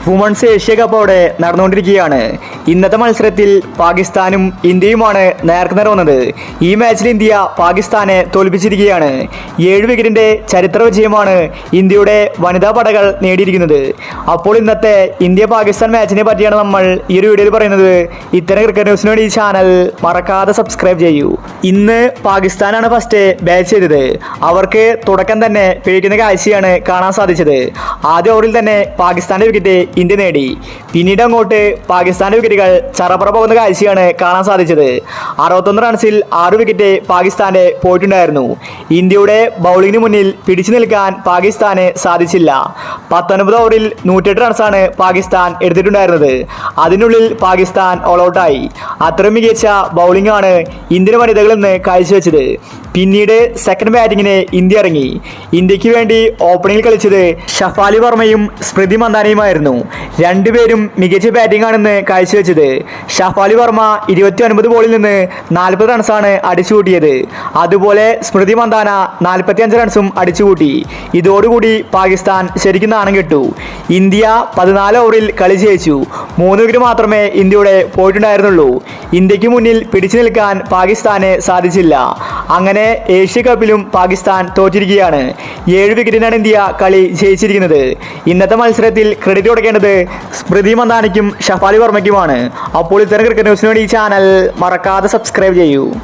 Women's Asia cup അവിടെ നടന്നുകൊണ്ടിരിക്കുകയാണ്. ഇന്നത്തെ മത്സരത്തിൽ പാകിസ്ഥാനും ഇന്ത്യയുമാണ് നേർക്കുനേർ വന്നത്. ഈ മാച്ചിൽ ഇന്ത്യ പാകിസ്ഥാനെ തോൽപ്പിച്ചിരിക്കുകയാണ്. 7 വിക്കറ്റിന്റെ ചരിത്ര വിജയമാണ് ഇന്ത്യയുടെ വനിതാ പടകൾ നേടിയിരിക്കുന്നത്. അപ്പോൾ ഇന്നത്തെ ഇന്ത്യ പാകിസ്ഥാൻ മാച്ചിനെ പറ്റിയാണ് നമ്മൾ ഈ ഒരു വീഡിയോയിൽ പറയുന്നത്. ഇത്തരം ക്രിക്കറ്റ് ന്യൂസിന് വേണ്ടി ഈ ചാനൽ മറക്കാതെ സബ്സ്ക്രൈബ് ചെയ്യൂ. ഇന്ന് പാകിസ്ഥാനാണ് ഫസ്റ്റ് ബാറ്റ് ചെയ്തത്. അവർക്ക് തുടക്കം തന്നെ പിഴയ്ക്കുന്ന കാഴ്ചയാണ് കാണാൻ സാധിച്ചത്. ആദ്യ ഓവറിൽ തന്നെ പാകിസ്ഥാന്റെ വിക്കറ്റ് ഇന്ത്യ നേടി. പിന്നീട് അങ്ങോട്ട് പാകിസ്ഥാന്റെ വിക്കറ്റുകൾ ചറപറ പോകുന്ന കാഴ്ചയാണ് കാണാൻ സാധിച്ചത്. 61 റൺസിൽ 6 വിക്കറ്റ് പാകിസ്ഥാന്റെ പോയിട്ടുണ്ടായിരുന്നു. ഇന്ത്യയുടെ ബൗളിങ്ങിന് മുന്നിൽ പിടിച്ചു നിൽക്കാൻ പാകിസ്ഥാന് സാധിച്ചില്ല. 19 ഓവറിൽ 108 റൺസാണ് പാകിസ്ഥാൻ എടുത്തിട്ടുണ്ടായിരുന്നത്. അതിനുള്ളിൽ പാകിസ്ഥാൻ ഓൾ ഔട്ടായി. അത്രയും മികച്ച ബൗളിംഗ് ആണ് ഇന്ത്യൻ വനിതകൾ ഇന്ന് കാഴ്ചവെച്ചത്. പിന്നീട് സെക്കൻഡ് ബാറ്റിങ്ങിന് ഇന്ത്യ ഇറങ്ങി. ഇന്ത്യക്ക് വേണ്ടി ഓപ്പണിംഗിൽ കളിച്ചത് ഷഫാലി വർമ്മയും സ്മൃതി മന്ദാനയുമായിരുന്നു. രണ്ടുപേരും മികച്ച ബാറ്റിംഗ് ആണെന്ന് കാഴ്ചവെച്ചത്. ഷഫാലി വർമ്മ 29 ബോളിൽ നിന്ന് 40 റൺസാണ് അടിച്ചുകൂട്ടിയത്. അതുപോലെ സ്മൃതി മന്ദാന 45 റൺസും അടിച്ചുകൂട്ടി. ഇതോടുകൂടി പാകിസ്ഥാൻ ശരിക്കും നാണം കെട്ടു. ഇന്ത്യ 14 ഓവറിൽ കളി ജയിച്ചു. 3 വിക്കറ്റ് മാത്രമേ ഇന്ത്യയുടെ പോയിട്ടുണ്ടായിരുന്നുള്ളൂ. ഇന്ത്യക്ക് മുന്നിൽ പിടിച്ചു നിൽക്കാൻ പാകിസ്ഥാന് സാധിച്ചില്ല. അങ്ങനെ ഏഷ്യ കപ്പിലും പാകിസ്ഥാൻ തോറ്റിരിക്കുകയാണ്. 7 വിക്കറ്റിനാണ് ഇന്ത്യ കളി ജയിച്ചിരിക്കുന്നത്. ഇന്നത്തെ മത്സരത്തിൽ ക്രെഡിറ്റ് കൊടുക്കേണ്ടത് സ്മൃതി മന്ദാനയ്ക്കും ഷഫാലി വർമ്മയ്ക്കുമാണ്. അപ്പോൾ ഇത്തരം ക്രിക്കറ്റ് ന്യൂസിന് വേണ്ടി ഈ ചാനൽ മറക്കാതെ സബ്സ്ക്രൈബ് ചെയ്യൂ.